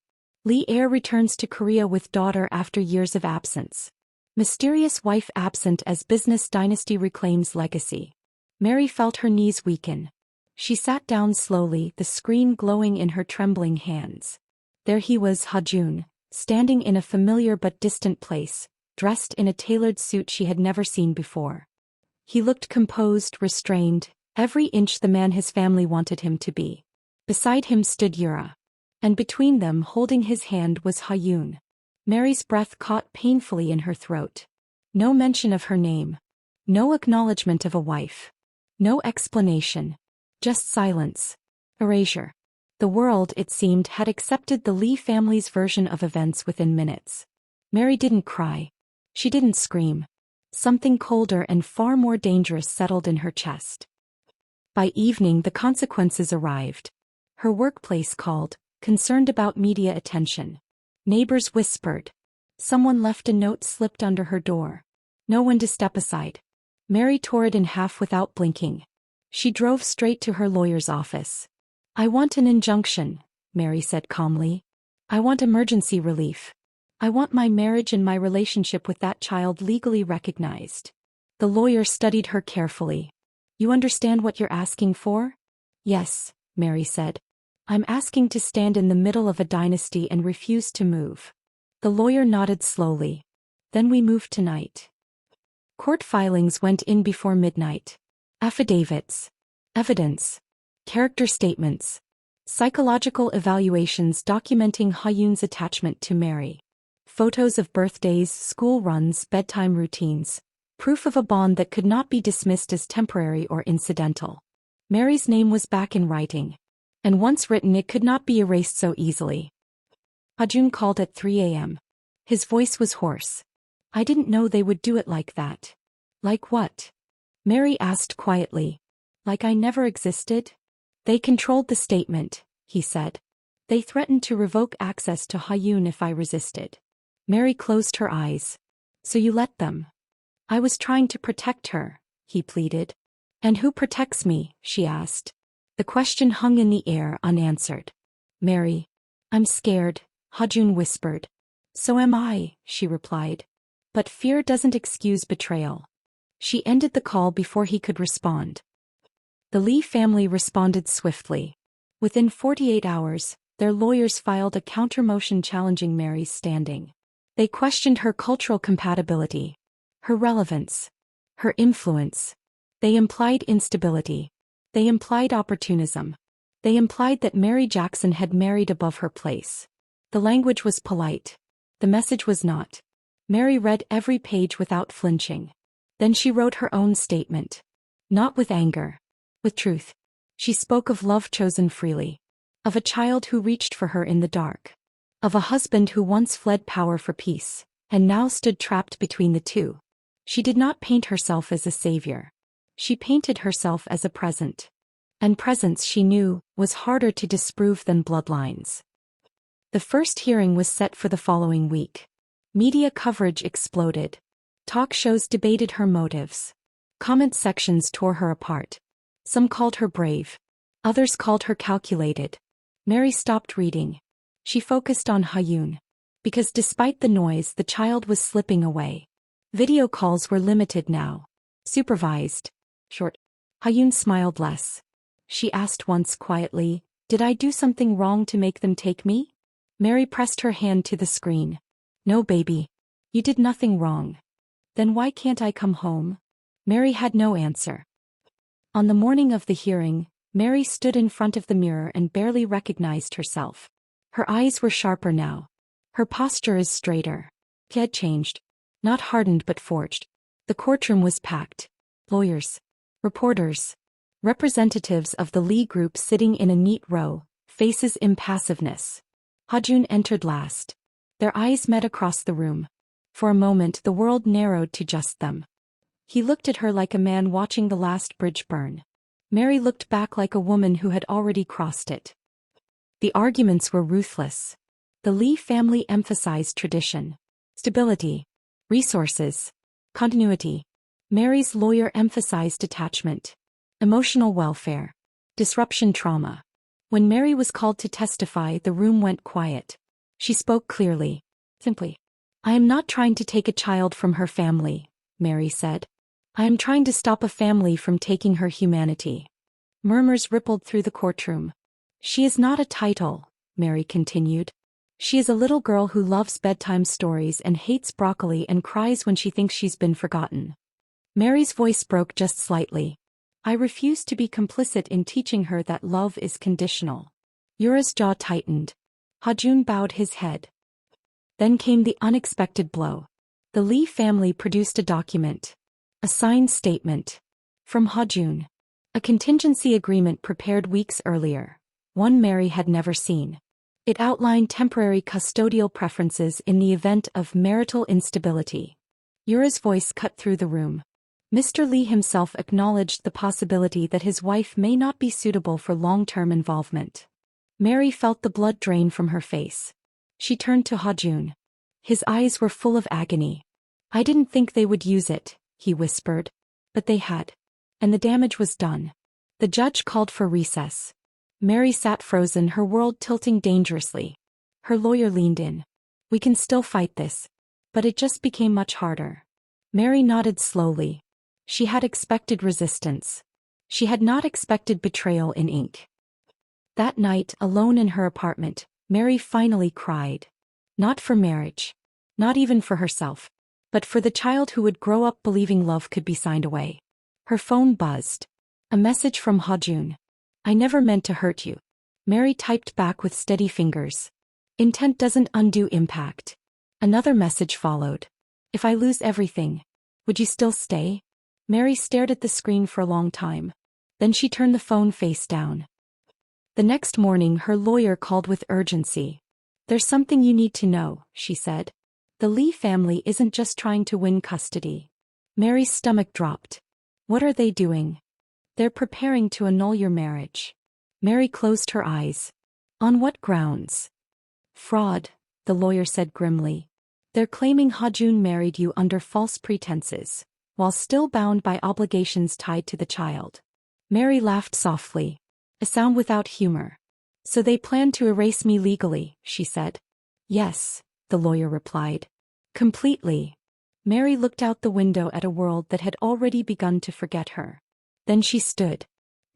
Lee Air returns to Korea with daughter after years of absence. Mysterious wife absent as business dynasty reclaims legacy. Mary felt her knees weaken. She sat down slowly, the screen glowing in her trembling hands. There he was, Hajun, standing in a familiar but distant place, dressed in a tailored suit she had never seen before. He looked composed, restrained, every inch the man his family wanted him to be. Beside him stood Yura. And between them, holding his hand, was Hayun. Mary's breath caught painfully in her throat. No mention of her name. No acknowledgement of a wife. No explanation. Just silence. Erasure. The world, it seemed, had accepted the Lee family's version of events within minutes. Mary didn't cry. She didn't scream. Something colder and far more dangerous settled in her chest. By evening, the consequences arrived. Her workplace called, concerned about media attention. Neighbors whispered. Someone left a note slipped under her door. No one to step aside. Mary tore it in half without blinking. She drove straight to her lawyer's office. "I want an injunction," Mary said calmly. "I want emergency relief. I want my marriage and my relationship with that child legally recognized." The lawyer studied her carefully. "You understand what you're asking for?" "Yes," Mary said. "I'm asking to stand in the middle of a dynasty and refuse to move." The lawyer nodded slowly. "Then we move tonight." Court filings went in before midnight. Affidavits. Evidence. Character statements. Psychological evaluations documenting Ha-yoon's attachment to Mary. Photos of birthdays, school runs, bedtime routines. Proof of a bond that could not be dismissed as temporary or incidental. Mary's name was back in writing. And once written, it could not be erased so easily. Ha-joon called at 3 a.m. His voice was hoarse. I didn't know they would do it like that. Like what? Mary asked quietly. Like I never existed? They controlled the statement, he said. They threatened to revoke access to Ha-yoon if I resisted. Mary closed her eyes. So you let them? I was trying to protect her, he pleaded. And who protects me? She asked. The question hung in the air unanswered. Mary. I'm scared, Ha-joon whispered. So am I, she replied. But fear doesn't excuse betrayal. She ended the call before he could respond. The Lee family responded swiftly. Within 48 hours, their lawyers filed a counter-motion challenging Mary's standing. They questioned her cultural compatibility, her relevance, her influence. They implied instability. They implied opportunism. They implied that Mary Jackson had married above her place. The language was polite. The message was not. Mary read every page without flinching. Then she wrote her own statement. Not with anger. With truth. She spoke of love chosen freely. Of a child who reached for her in the dark. Of a husband who once fled power for peace, and now stood trapped between the two. She did not paint herself as a savior. She painted herself as a present. And presence, she knew, was harder to disprove than bloodlines. The first hearing was set for the following week. Media coverage exploded. Talk shows debated her motives. Comment sections tore her apart. Some called her brave. Others called her calculated. Mary stopped reading. She focused on Ha-yoon. Because despite the noise, the child was slipping away. Video calls were limited now. Supervised. Short. Ha-yoon smiled less. She asked once quietly, did I do something wrong to make them take me? Mary pressed her hand to the screen. No, baby. You did nothing wrong. Then why can't I come home? Mary had no answer. On the morning of the hearing, Mary stood in front of the mirror and barely recognized herself. Her eyes were sharper now. Her posture is straighter. She had changed. Not hardened but forged. The courtroom was packed. Lawyers. Reporters. Representatives of the Lee group sitting in a neat row, faces impassiveness. Ha-joon entered last. Their eyes met across the room. For a moment the world narrowed to just them. He looked at her like a man watching the last bridge burn. Mary looked back like a woman who had already crossed it. The arguments were ruthless. The Lee family emphasized tradition, stability, resources, continuity. Mary's lawyer emphasized attachment, emotional welfare, disruption trauma. When Mary was called to testify, the room went quiet. She spoke clearly, simply. I am not trying to take a child from her family, Mary said. I am trying to stop a family from taking her humanity. Murmurs rippled through the courtroom. She is not a title, Mary continued. She is a little girl who loves bedtime stories and hates broccoli and cries when she thinks she's been forgotten. Mary's voice broke just slightly. I refuse to be complicit in teaching her that love is conditional. Yura's jaw tightened. Ha-joon bowed his head. Then came the unexpected blow. The Lee family produced a document. A signed statement. From Ha-joon. A contingency agreement prepared weeks earlier. One Mary had never seen. It outlined temporary custodial preferences in the event of marital instability. Yura's voice cut through the room. Mr. Lee himself acknowledged the possibility that his wife may not be suitable for long-term involvement. Mary felt the blood drain from her face. She turned to Ha-joon. His eyes were full of agony. I didn't think they would use it, he whispered. But they had. And the damage was done. The judge called for recess. Mary sat frozen, her world tilting dangerously. Her lawyer leaned in. We can still fight this. But it just became much harder. Mary nodded slowly. She had expected resistance. She had not expected betrayal in ink. That night, alone in her apartment, Mary finally cried. Not for marriage. Not even for herself. But for the child who would grow up believing love could be signed away. Her phone buzzed. A message from Ha-joon. I never meant to hurt you. Mary typed back with steady fingers. Intent doesn't undo impact. Another message followed. If I lose everything, would you still stay? Mary stared at the screen for a long time. Then she turned the phone face down. The next morning her lawyer called with urgency. There's something you need to know, she said. The Lee family isn't just trying to win custody. Mary's stomach dropped. What are they doing? They're preparing to annul your marriage. Mary closed her eyes. On what grounds? Fraud, the lawyer said grimly. They're claiming Ha-jun married you under false pretenses, while still bound by obligations tied to the child. Mary laughed softly, a sound without humor. So they plan to erase me legally, she said. Yes, the lawyer replied. Completely. Mary looked out the window at a world that had already begun to forget her. Then she stood.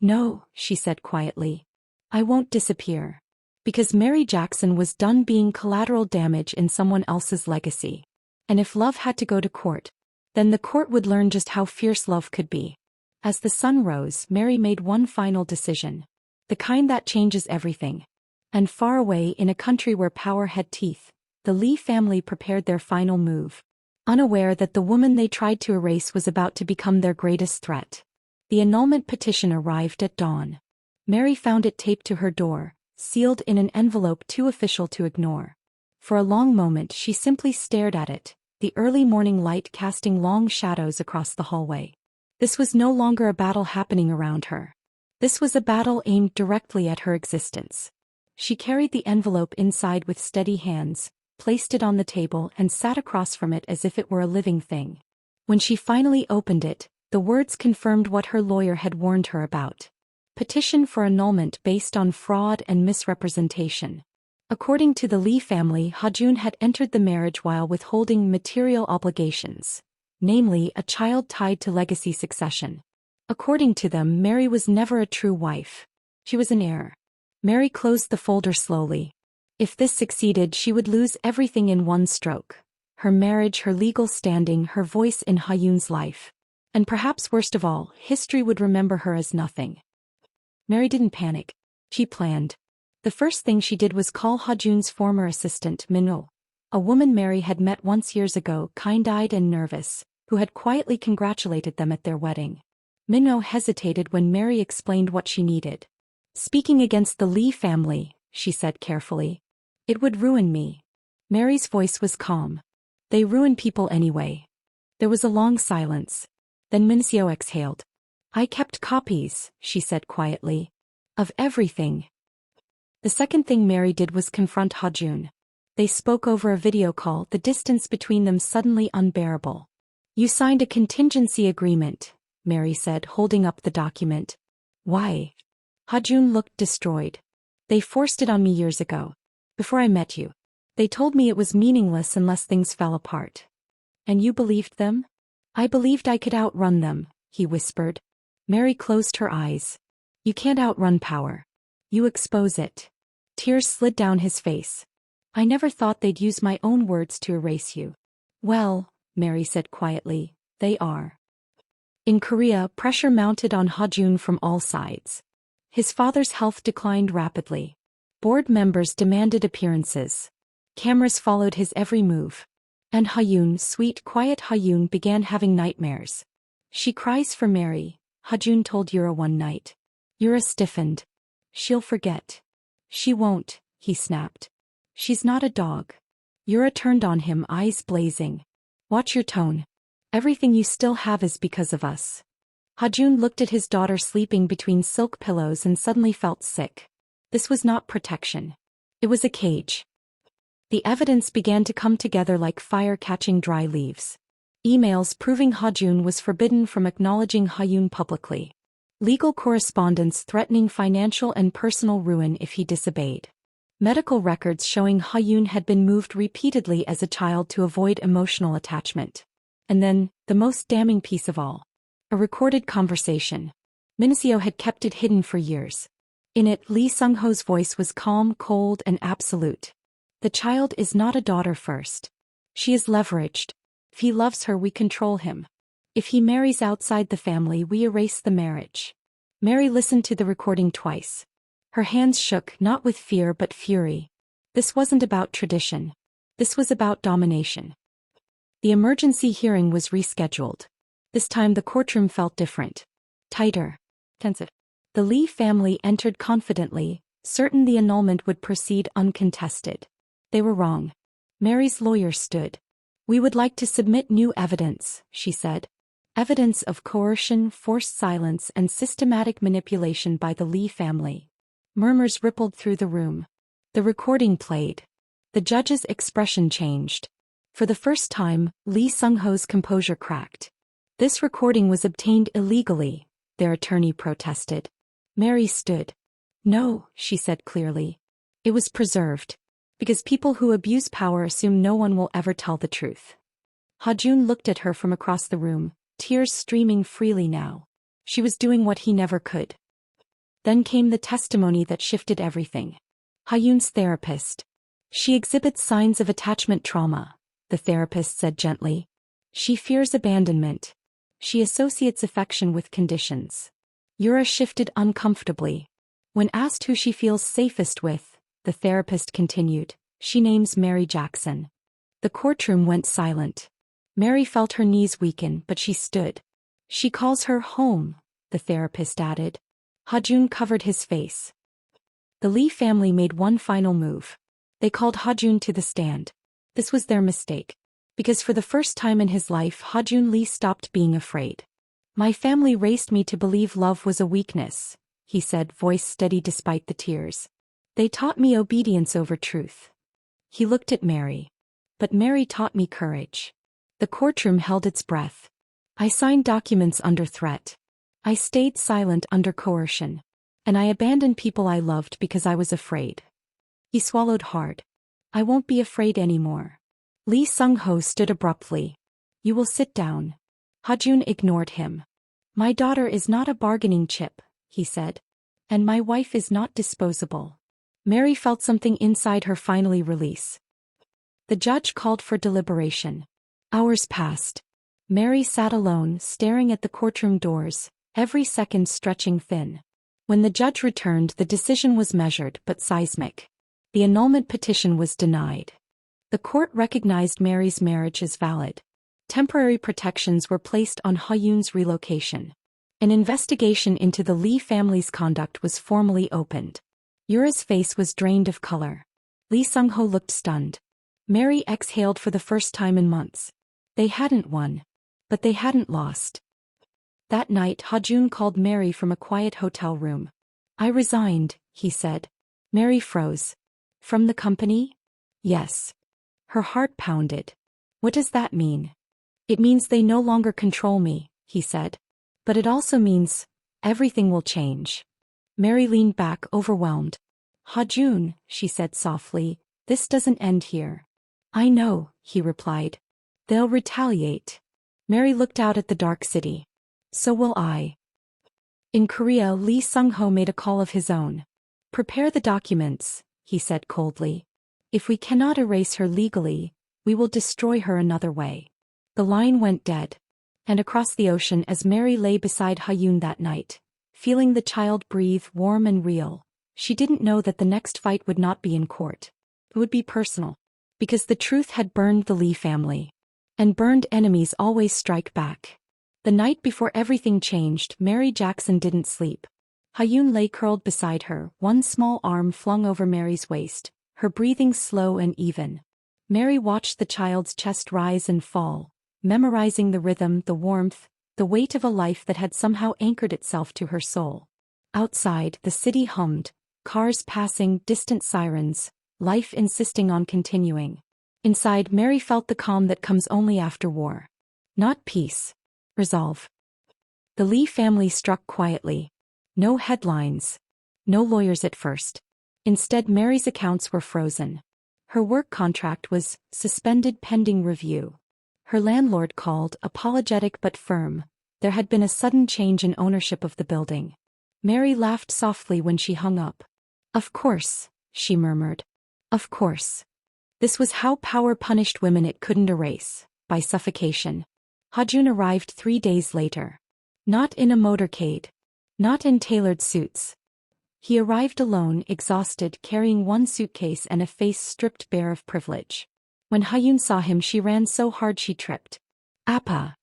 No, she said quietly. I won't disappear. Because Mary Jackson was done being collateral damage in someone else's legacy. And if love had to go to court, then the court would learn just how fierce love could be. As the sun rose, Mary made one final decision. The kind that changes everything. And far away in a country where power had teeth, the Lee family prepared their final move. Unaware that the woman they tried to erase was about to become their greatest threat. The annulment petition arrived at dawn. Mary found it taped to her door, sealed in an envelope too official to ignore. For a long moment she simply stared at it, the early morning light casting long shadows across the hallway. This was no longer a battle happening around her. This was a battle aimed directly at her existence. She carried the envelope inside with steady hands, placed it on the table and sat across from it as if it were a living thing. When she finally opened it, the words confirmed what her lawyer had warned her about. Petition for annulment based on fraud and misrepresentation. According to the Lee family, Ha-jun had entered the marriage while withholding material obligations, namely a child tied to legacy succession. According to them, Mary was never a true wife. She was an heir. Mary closed the folder slowly. If this succeeded, she would lose everything in one stroke. Her marriage, her legal standing, her voice in Ha-jun's life. And perhaps worst of all, history would remember her as nothing. Mary didn't panic. She planned. The first thing she did was call Ha-jun's former assistant, Min-oh, a woman Mary had met once years ago, kind-eyed and nervous, who had quietly congratulated them at their wedding. Min-oh hesitated when Mary explained what she needed. Speaking against the Lee family, she said carefully. It would ruin me. Mary's voice was calm. They ruin people anyway. There was a long silence. Then Min-seo exhaled. I kept copies, she said quietly. Of everything. The second thing Mary did was confront Ha-jun. They spoke over a video call, the distance between them suddenly unbearable. You signed a contingency agreement, Mary said, holding up the document. Why? Ha-jun looked destroyed. They forced it on me years ago. Before I met you. They told me it was meaningless unless things fell apart. And you believed them? I believed I could outrun them, he whispered. Mary closed her eyes. You can't outrun power. You expose it. Tears slid down his face. I never thought they'd use my own words to erase you. Well, Mary said quietly, they are. In Korea, pressure mounted on Ha-jun from all sides. His father's health declined rapidly. Board members demanded appearances. Cameras followed his every move. And Ha-jun, sweet, quiet Ha-jun, began having nightmares. She cries for Mary, Ha-jun told Yura one night. Yura stiffened. She'll forget. She won't, he snapped. She's not a dog. Yura turned on him, eyes blazing. Watch your tone. Everything you still have is because of us. Ha-jun looked at his daughter sleeping between silk pillows and suddenly felt sick. This was not protection. It was a cage. The evidence began to come together like fire catching dry leaves. Emails proving Ha-jun was forbidden from acknowledging Ha-jun publicly. Legal correspondence threatening financial and personal ruin if he disobeyed. Medical records showing Ha-jun had been moved repeatedly as a child to avoid emotional attachment. And then, the most damning piece of all. A recorded conversation. Min-seo had kept it hidden for years. In it, Lee Sung-ho's voice was calm, cold, and absolute. The child is not a daughter first. She is leveraged. If he loves her, we control him. If he marries outside the family, we erase the marriage. Mary listened to the recording twice. Her hands shook, not with fear but fury. This wasn't about tradition. This was about domination. The emergency hearing was rescheduled. This time the courtroom felt different. Tighter. Tensive. The Lee family entered confidently, certain the annulment would proceed uncontested. They were wrong. Mary's lawyer stood. "We would like to submit new evidence," she said. Evidence of coercion, forced silence, and systematic manipulation by the Lee family. Murmurs rippled through the room. The recording played. The judge's expression changed. For the first time, Lee Sung-ho's composure cracked. "This recording was obtained illegally," their attorney protested. Mary stood. "No," she said clearly. "It was preserved. Because people who abuse power assume no one will ever tell the truth." Ha-jun looked at her from across the room, tears streaming freely now. She was doing what he never could. Then came the testimony that shifted everything. Ha-yoon's therapist. "She exhibits signs of attachment trauma," the therapist said gently. "She fears abandonment. She associates affection with conditions." Yura shifted uncomfortably. When asked who she feels safest with, the therapist continued, "She names Mary Jackson." The courtroom went silent. Mary felt her knees weaken, but she stood. "She calls her home," the therapist added. Ha-jun covered his face. The Lee family made one final move. They called Ha-jun to the stand. This was their mistake. Because for the first time in his life, Ha-jun Lee stopped being afraid. "My family raised me to believe love was a weakness," he said, voice steady despite the tears. "They taught me obedience over truth." He looked at Mary. "But Mary taught me courage." The courtroom held its breath. "I signed documents under threat. I stayed silent under coercion. And I abandoned people I loved because I was afraid." He swallowed hard. "I won't be afraid anymore." Lee Sung-ho stood abruptly. "You will sit down." Ha-jun ignored him. "My daughter is not a bargaining chip," he said. "And my wife is not disposable." Mary felt something inside her finally release. The judge called for deliberation. Hours passed. Mary sat alone, staring at the courtroom doors, every second stretching thin. When the judge returned, the decision was measured but seismic. The annulment petition was denied. The court recognized Mary's marriage as valid. Temporary protections were placed on Ha-yoon's relocation. An investigation into the Lee family's conduct was formally opened. Yura's face was drained of color. Lee Sung-ho looked stunned. Mary exhaled for the first time in months. They hadn't won. But they hadn't lost. That night, Ha-jun called Mary from a quiet hotel room. "I resigned," he said. Mary froze. "From the company?" "Yes." Her heart pounded. "What does that mean?" "It means they no longer control me," he said. "But it also means everything will change." Mary leaned back, overwhelmed. "Ha-jun," she said softly, "this doesn't end here." "I know," he replied. "They'll retaliate." Mary looked out at the dark city. "So will I." In Korea, Lee Sung-ho made a call of his own. "Prepare the documents," he said coldly. "If we cannot erase her legally, we will destroy her another way." The line went dead. And across the ocean, as Mary lay beside Ha-yoon that night, feeling the child breathe warm and real, she didn't know that the next fight would not be in court. It would be personal. Because the truth had burned the Lee family. And burned enemies always strike back. The night before everything changed, Mary Jackson didn't sleep. Ha-yoon lay curled beside her, one small arm flung over Mary's waist, her breathing slow and even. Mary watched the child's chest rise and fall, memorizing the rhythm, the warmth, the weight of a life that had somehow anchored itself to her soul. Outside, the city hummed, cars passing, distant sirens, life insisting on continuing. Inside, Mary felt the calm that comes only after war. Not peace. Resolve. The Lee family struck quietly. No headlines. No lawyers at first. Instead, Mary's accounts were frozen. Her work contract was suspended pending review. Her landlord called, apologetic but firm. There had been a sudden change in ownership of the building. Mary laughed softly when she hung up. "Of course," she murmured. "Of course." This was how power punished women it couldn't erase, by suffocation. Ha-jun arrived 3 days later. Not in a motorcade. Not in tailored suits. He arrived alone, exhausted, carrying one suitcase and a face stripped bare of privilege. When Ha-yoon saw him, she ran so hard she tripped. Appa!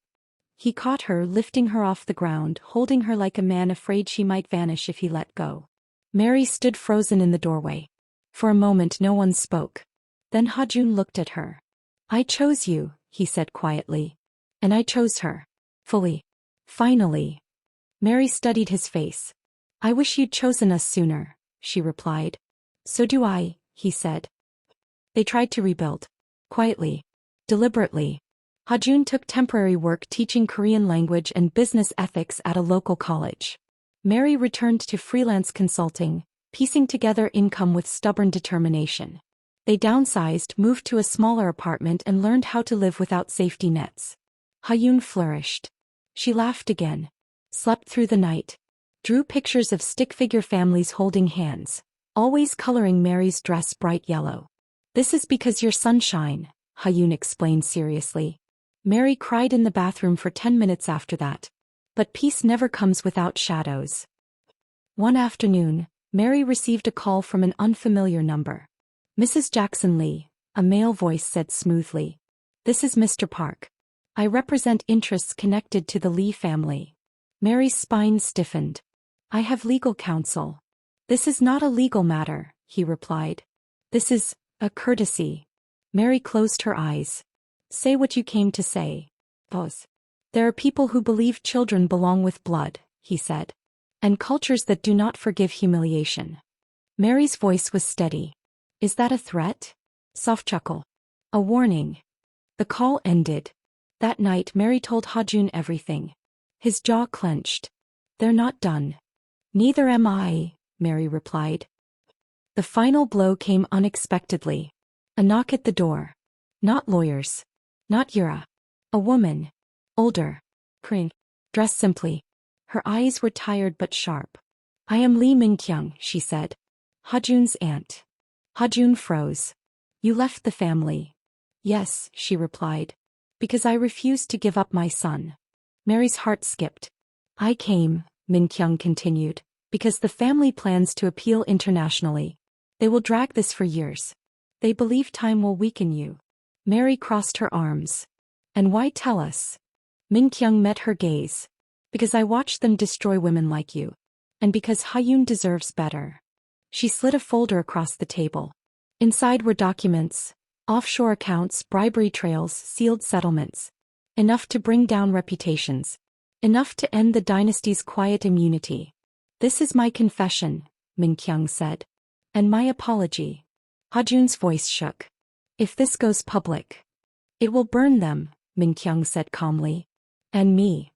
He caught her, lifting her off the ground, holding her like a man afraid she might vanish if he let go. Mary stood frozen in the doorway. For a moment no one spoke. Then Ha-joon looked at her. I chose you, he said quietly. And I chose her. Fully. Finally. Mary studied his face. I wish you'd chosen us sooner, she replied. So do I, he said. They tried to rebuild. Quietly. Deliberately. Ha-joon took temporary work teaching Korean language and business ethics at a local college. Mary returned to freelance consulting, piecing together income with stubborn determination. They downsized, moved to a smaller apartment and learned how to live without safety nets. Ha-yoon flourished. She laughed again. Slept through the night. Drew pictures of stick-figure families holding hands, always coloring Mary's dress bright yellow. This is because you're sunshine, Ha-yoon explained seriously. Mary cried in the bathroom for 10 minutes after that. But peace never comes without shadows. One afternoon, Mary received a call from an unfamiliar number. Mrs. Jackson Lee, a male voice said smoothly. This is Mr. Park. I represent interests connected to the Lee family. Mary's spine stiffened. I have legal counsel. This is not a legal matter, he replied. This is a courtesy. Mary closed her eyes. Say what you came to say. Pause. There are people who believe children belong with blood, he said. And cultures that do not forgive humiliation. Mary's voice was steady. Is that a threat? Soft chuckle. A warning. The call ended. That night Mary told Ha-joon everything. His jaw clenched. They're not done. Neither am I, Mary replied. The final blow came unexpectedly. A knock at the door. Not lawyers. Not Yura. A woman. Older. Cring. Dressed simply. Her eyes were tired but sharp. I am Lee Min-kyung, she said. Ha-joon's aunt. Ha-joon froze. You left the family. Yes, she replied. Because I refused to give up my son. Mary's heart skipped. I came, Min-kyung continued, because the family plans to appeal internationally. They will drag this for years. They believe time will weaken you. Mary crossed her arms. And why tell us? Min-kyung met her gaze. Because I watched them destroy women like you. And because Ha-yoon deserves better. She slid a folder across the table. Inside were documents, offshore accounts, bribery trails, sealed settlements. Enough to bring down reputations. Enough to end the dynasty's quiet immunity. This is my confession, Min-kyung said. And my apology. Ha-joon's voice shook. If this goes public, it will burn them, Min-kyung said calmly. And me.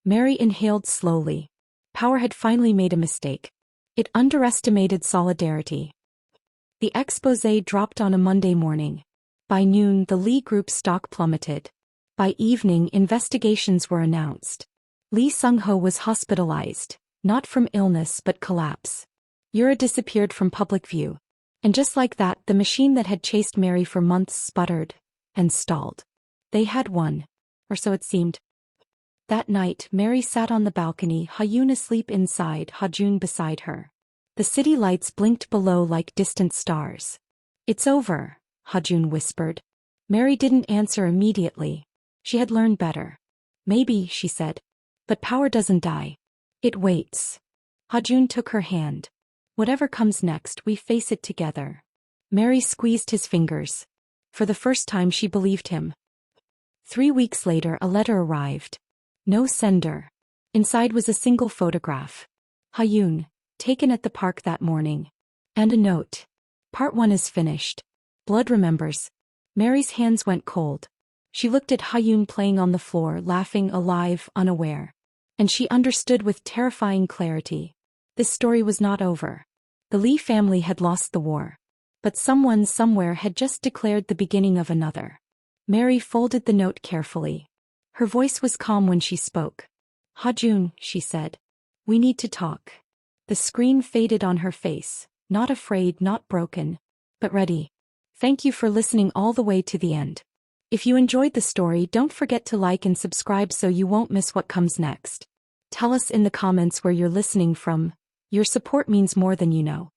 Mary inhaled slowly. Power had finally made a mistake. It underestimated solidarity. The exposé dropped on a Monday morning. By noon, the Lee Group's stock plummeted. By evening, investigations were announced. Lee Sung-ho was hospitalized, not from illness but collapse. Yura disappeared from public view. And just like that, the machine that had chased Mary for months sputtered and stalled. They had won. Or so it seemed. That night, Mary sat on the balcony, Ha-yoon asleep inside, Ha-joon beside her. The city lights blinked below like distant stars. It's over, Ha-joon whispered. Mary didn't answer immediately. She had learned better. Maybe, she said. But power doesn't die. It waits. Ha-joon took her hand. Whatever comes next, we face it together. Mary squeezed his fingers. For the first time she believed him. 3 weeks later a letter arrived. No sender. Inside was a single photograph. Ha-yoon, taken at the park that morning. And a note. Part 1 is finished. Blood remembers. Mary's hands went cold. She looked at Ha-yoon playing on the floor, laughing, alive, unaware. And she understood with terrifying clarity. This story was not over. The Lee family had lost the war. But someone somewhere had just declared the beginning of another. Mary folded the note carefully. Her voice was calm when she spoke. Ha-joon, she said. We need to talk. The screen faded on her face, not afraid, not broken, but ready. Thank you for listening all the way to the end. If you enjoyed the story, don't forget to like and subscribe so you won't miss what comes next. Tell us in the comments where you're listening from. Your support means more than you know.